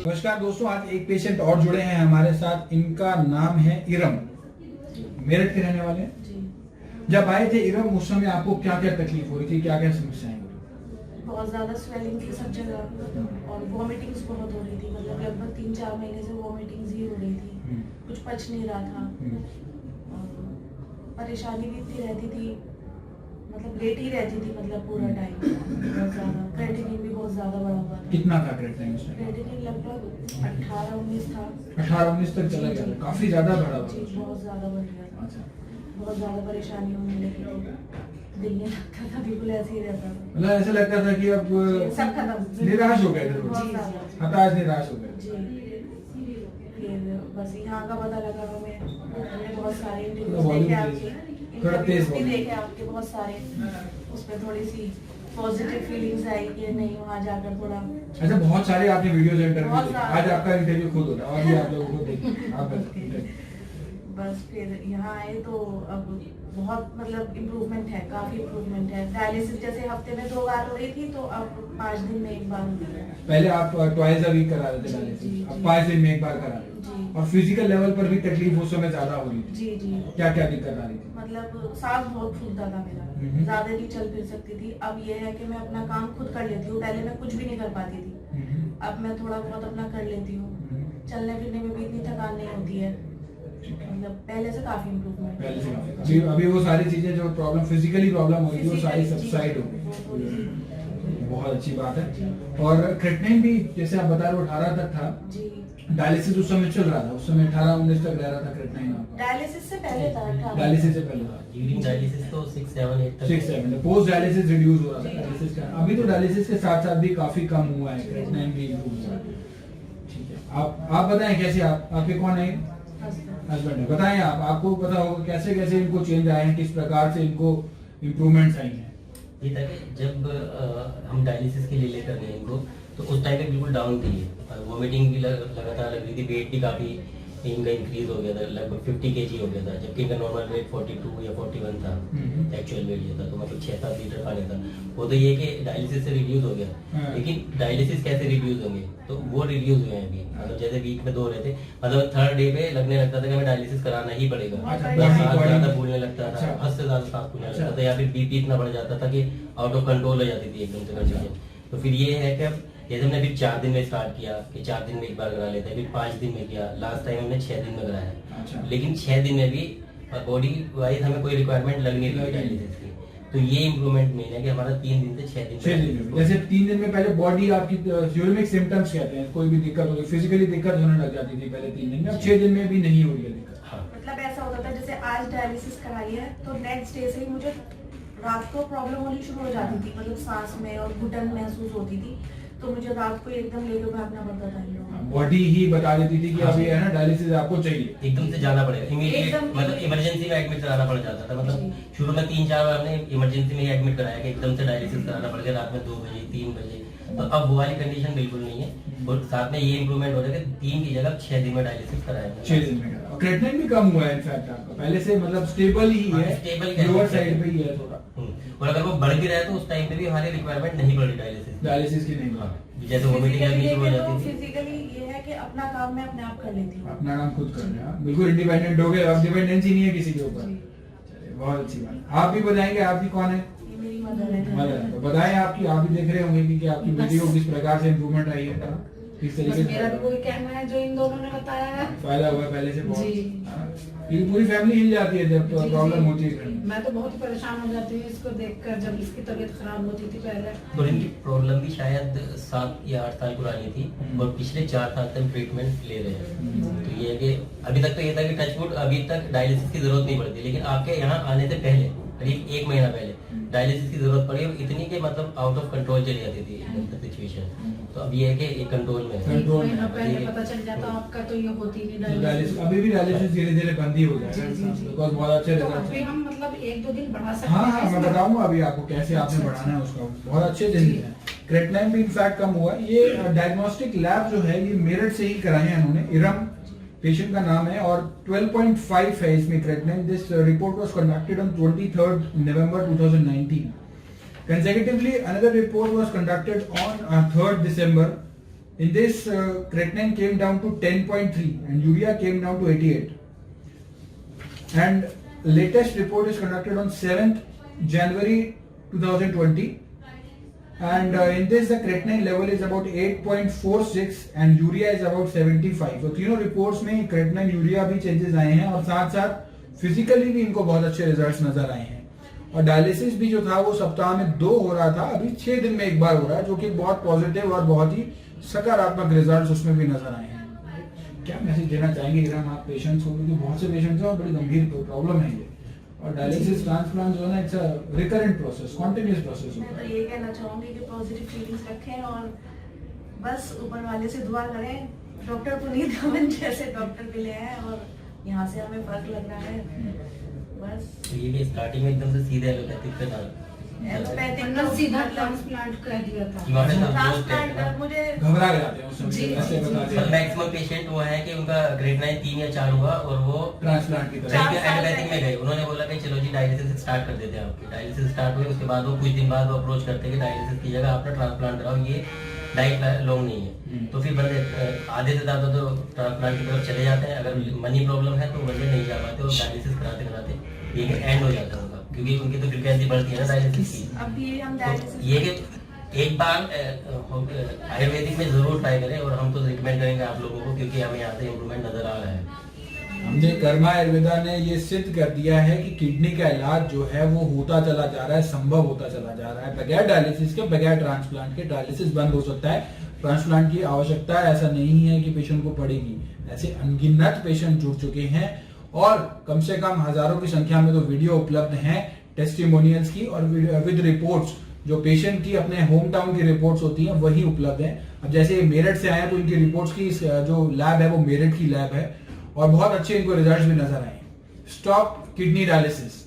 नमस्कार दोस्तों, आज एक पेशेंट और जुड़े हैं हमारे साथ। इनका नाम है इरम, मेरठ के रहने वाले हैं। जब आए थे इरम, उस समय आपको क्या क्या तकलीफ हो रही थी, क्या क्या समस्याएं हो रही थी? बहुत ज्यादा स्वेलिंग थी सब जगह और वॉमिटिंग्स बहुत हो रही थी। मतलब लगभग 3-4 महीने से वॉमिटिंग्स ही हो रही थी। कुछ पच नहीं रहा था और परेशानी भी इतनी रहती थी, मतलब लेट ही रहती थी, मतलब पूरा टाइम। बहुत ज्यादा क्रेटिनिन भी बहुत ज्यादा बढ़ा हुआ था। कितना था क्रेटिनिन? क्रेटिनिन लगभग 18-19 था। 18-19 तक चला गया, काफी ज्यादा बढ़ा हुआ। जी, बहुत ज्यादा बढ़ गया था। अच्छा, बहुत ज्यादा परेशानी होने लगी थी। दिल नहीं लगता था, बिल्कुल ऐसे ही रहता था। मतलब ऐसा लगता था कि अब सब खत्म, निराश हो गए थे, बहुत ज्यादा। हताश निराश हो गए। जी, फिर बस यहाँ का पता लगा हमें। हमने बहुत सारे थोड़ा इंटरव्यूज volume देखे तेज, आपके, थोड़ा तेज इंटरव्यूज भी volume। देखे आपके बहुत सारे। उसमें थोड़ी सी पॉजिटिव फीलिंग्स आई कि नहीं, वहाँ जाकर थोड़ा। अच्छा, बहुत सारे आपने वीडियोस इंटरव्यू बहुत देखे। सारे। आज आपका इंटरव्यू खुद होता है और भी आप लोगों को देखिए। आप बताइए। बस फिर यहाँ आए तो अब बहुत मतलब इम्प्रूवमेंट है, काफी इम्प्रूवमेंट है। डायलिसिस जैसे हफ्ते में 2 बार हो रही थी, तो अब 5 दिन में 1 बार हो रही है। पहले आप ट्वाइस अ वीक करा रहे थे डायलिसिस, अब 5 दिन में 1 बार करा रहे जी। हो। और फिजिकल लेवल पर भी तकलीफ उस समय ज्यादा हो रही थी। जी जी। क्या क्या दिक्कत आ रही थी? मतलब सांस बहुत फूलता था मेरा, ज्यादा नहीं चल फिर सकती थी। अब ये है कि मैं अपना काम खुद कर लेती हूँ। पहले मैं कुछ भी नहीं कर पाती थी, अब मैं थोड़ा बहुत अपना कर लेती हूँ। चलने फिरने में भी इतनी थकान नहीं होती है। मतलब पहले से काफी इम्प्रूवमेंट। पहले से काफी। अभी वो सारी चीजें जो प्रॉब्लम फिजिकली प्रॉब्लम हो रही थी वो सारी सबसाइड हो गई। बहुत अच्छी बात है। और क्रेटिनिन भी जैसे आप बता रहे हो 18 तक था जी। डायलिसिस उस समय चल रहा था, उस समय 18-19 तक रह रहा था क्रेटिनिन आपका। डायलिसिस से पहले था। डायलिसिस से पहले था। ड्यूरिंग डायलिसिस तो 6-7-8 तक 6-7 पोस्ट डायलिसिस रिड्यूस हो रहा था डायलिसिस का। अभी तो डायलिसिस के साथ साथ भी काफी कम हुआ है, क्रेटिनिन भी इम्प्रूव हुआ है। ठीक है, आप बताएं कैसे आपके कौन है? हस्बैंड है। बताएं आपको पता होगा कैसे कैसे इनको चेंज आए हैं, किस प्रकार से इनको इम्प्रूवमेंट्स आई हैं। ये था कि जब हम डायलिसिस के लिए लेकर गए इनको, तो उस टाइम पे बिल्कुल डाउन थी। वॉमिटिंग भी लगातार लग रही थी, वेट भी काफी इनका इंक्रीज हो गया था, लगभग 50 kg हो गया था, जबकि इनका नॉर्मल वेट 42 या 41 था। एक्चुअल वेट ये था, तो मतलब 6-7 लीटर पानी था। वो तो ये कि डायलिसिस से रिड्यूस हो गया। लेकिन डायलिसिस कैसे रिड्यूस होंगे, तो वो रिड्यूस हुए हैं अभी। मतलब जैसे वीक में 2 रहे थे, मतलब 3rd डे पे लगने लगता था कि हमें डायलिसिस कराना ही पड़ेगा। सांस ज्यादा फूलने लगता था, हद से ज्यादा सांस फूलने लगता था, या फिर बीपी इतना बढ़ जाता था कि आउट ऑफ कंट्रोल हो जाती थी एकदम से कंडीशन। तो फिर ये है कि अब जैसे हमने फिर 4 दिन में स्टार्ट किया कि 4 दिन में 1 बार करा लेते हैं, फिर 5 दिन में किया, लास्ट टाइम हमने 6 दिन में कराया। लेकिन 6 दिन में भी बॉडी वाइज हमें कोई रिक्वायरमेंट लग नहीं रही डायलिसिस की। तो ये इम्प्रूवमेंट मेन है कि हमारा 3 दिन से 6 दिन में जैसे 3 दिन में पहले बॉडी आपकी यूरिमिक सिम्टम्स कहते हैं, कोई भी दिक्कत होगी, फिजिकली दिक्कत होने लग जाती थी पहले 3 दिन में, अब 6 दिन में भी नहीं हो रही है दिक्कत। हाँ। मतलब ऐसा होता था जैसे आज डायलिसिस कराई है तो नेक्स्ट डे से ही मुझे रात को प्रॉब्लम होनी शुरू हो जाती थी। मतलब सांस में और घुटन महसूस होती थी, तो मुझे रात को एकदम लेकर भागना पड़ता था इन लोगों को। बॉडी ही बता देती थी कि अब ये है ना डायलिसिस आपको चाहिए, एकदम से जाना पड़ेगा इमीडिएट, मतलब इमरजेंसी में एडमिट कराना पड़ जाता था। मतलब शुरू में 3-4 बार हमने इमरजेंसी में एडमिट कराया कि एकदम से डायलिसिस कराना पड़ गया रात में 2 बजे 3 बजे। तो अब वो वाली कंडीशन बिल्कुल नहीं है। और साथ में ये इम्प्रूवमेंट हो रहा है कि 3 की जगह 6 दिन में डायलिसिस कराया। 6 दिन में। क्रेटिनिन भी कम हुआ है इनफैक्ट आपका, पहले से मतलब स्टेबल ही है, लोअर साइड पे ही है थोड़ा। और अगर वो बढ़ भी रहा है तो उस टाइम पे भी हमारी रिक्वायरमेंट नहीं पड़ रही डायलिसिस की नहीं। जैसे वोमिटिंग जल्दी शुरू हो जाती थी। फिजिकली ये है कि अपना काम मैं अपने आप कर लेती हूँ, अपना काम खुद कर रहे हैं, बिल्कुल इंडिपेंडेंट हो गए, अब डिपेंडेंसी नहीं है किसी के ऊपर। चलिए, बहुत अच्छी बात। आप भी बताएंगे आपकी कौन है? ये मेरी मदर है। मदर। तो बताएं आपकी, आप भी देख रहे होंगे कि आपकी बेटी को किस प्रकार से इम्प्रूवमेंट आई है, किस तरीके से। मेरा भी कोई कहना है जो इन दोनों ने बताया है, फायदा हुआ पहले से बहुत। जी। ये पूरी फैमिली हिल जाती है जब प्रॉब्लम होती है। मैं तो बहुत ही परेशान हो जाती हूँ इसको देखकर, जब इसकी तबीयत खराब होती थी पहले। तो इनकी प्रॉब्लम भी शायद 7 या 8 साल पुरानी थी और पिछले 4 साल तक ट्रीटमेंट ले रहे हैं। तो ये है कि अभी तक तो ये था कि टचवुड अभी तक डायलिसिस की जरूरत नहीं पड़ती, लेकिन आपके यहाँ आने से पहले करीब 1 महीना पहले डायलिसिस की जरूरत पड़ी और इतनी कि मतलब आउट ऑफ कंट्रोल चली जाती थी सिचुएशन। तो अब ये है कि एक कंट्रोल में है। कंट्रोल में। पहले पता चल जाता आपका तो ये होती नहीं डायलिसिस। डायलिसिस। अभी भी डायलिसिस धीरे धीरे बंद ही हो जाएगा, बिकॉज बहुत अच्छे तो रिजल्ट अभी हैं। हम मतलब 1-2 दिन बढ़ा सकते हाँ हैं। हाँ, मैं बताऊंगा अभी आपको कैसे आपने बढ़ाना है उसका, बहुत अच्छे दिन है। क्रेटिनिन भी इनफैक्ट कम हुआ। ये डायग्नोस्टिक लैब जो है ये मेरठ से ही कराए हैं उन्होंने। इरम पेशेंट का नाम है और 12.5 है इसमें creatinine. This report was conducted on 23rd November 2019. Consecutively, another report was conducted on 3rd December In this, creatinine came down to 10.3 and urea came down to 88. And latest report is conducted on 7th January 2020. And in this, the creatinine level is about 8.46 and urea is about 75. तो तीनों reports में creatinine urea भी changes आए हैं और साथ साथ physically भी इनको बहुत अच्छे रिजल्ट्स नजर आए हैं। और डायलिसिस भी जो था वो सप्ताह में 2 हो रहा था, अभी 6 दिन में एक बार हो रहा है, जो कि बहुत पॉजिटिव और बहुत ही सकारात्मक रिजल्ट्स उसमें भी नजर आए हैं। क्या मैसेज देना चाहेंगे इरम आप पेशेंट्स को, क्योंकि बहुत से पेशेंट्स हैं और बड़ी गंभीर प्रॉब्लम है ये, और डायलिसिस ट्रांसप्लांट जो है ना, it's a recurrent process, continuous process मैं होता तो है। ये कहना चाहूंगी कि पॉजिटिव फीलिंग्स रखें और बस ऊपर वाले से दुआ करें। डॉक्टर पुनीत गमन जैसे डॉक्टर मिले हैं और यहाँ से हमें फर्क लग रहा है। बस तो ये भी स्टार्टिंग में एकदम से सीधे एलोपैथिक पे था, एलोपैथिक वरना सीधा ट्रांसप्लांट कर दिया था। वहाँ पे सब दोस्त ट्रांसप्लांट थे। मुझे घबरा जाते हैं उस समय, जी, ऐसे बता पर दें मैक्सिमम पेशेंट वो है कि उनका क्रेटिनाइन 3 या 4 हुआ और वो ट्रांसप्लांट की तरफ। चार साल एलोपैथिक में गए। उन्होंने बोला कि चलो जी डायलिसिस स्टार्ट कर देते हैं आपकी। डायलिसिस स्टार्ट हुई, उसके बाद वो कुछ दिन बाद वो अप्रोच करते हैं कि डायलिसिस की जगह आपका ट्रांसप्लांट कराओ, ये डाइट लॉन्ग नहीं है। तो फिर बंदे आधे से ज्यादा तो ट्रांसप्लांट की तरफ चले जाते हैं। अगर मनी प्रॉब्लम है तो बंदे नहीं जा पाते और डायलिसिस कराते कराते ये एंड हो जाता है उनका, क्योंकि उनकी तो फ्रिक्वेंसी बढ़ती है ना डायलिसिस की। अब ये हम तो डायलिसिस ये कि एक बार आयुर्वेदिक में जरूर ट्राई करें, और हम तो रिकमेंड करेंगे आप लोगों को, क्योंकि हमें यहाँ से इम्प्रूवमेंट नजर आ रहा है। हमने कर्मा आयुर्वेदा ने ये सिद्ध कर दिया है कि किडनी का इलाज जो है वो होता चला जा रहा है, संभव होता चला जा रहा है। बगैर डायलिसिस के, बगैर ट्रांसप्लांट के डायलिसिस बंद हो सकता है। ट्रांसप्लांट की आवश्यकता ऐसा नहीं है कि पेशेंट को पड़ेगी। ऐसे अनगिनत पेशेंट जुड़ चुके हैं और कम से कम हजारों की संख्या में तो वीडियो उपलब्ध हैं टेस्टिमोनियल्स की, और विद रिपोर्ट्स, जो पेशेंट की अपने होम टाउन की रिपोर्ट्स होती हैं वही उपलब्ध हैं। अब जैसे मेरठ से आए हैं तो इनकी रिपोर्ट्स की जो लैब है वो मेरठ की लैब है और बहुत अच्छे इनको रिजल्ट्स भी नजर आए। Stop kidney dialysis.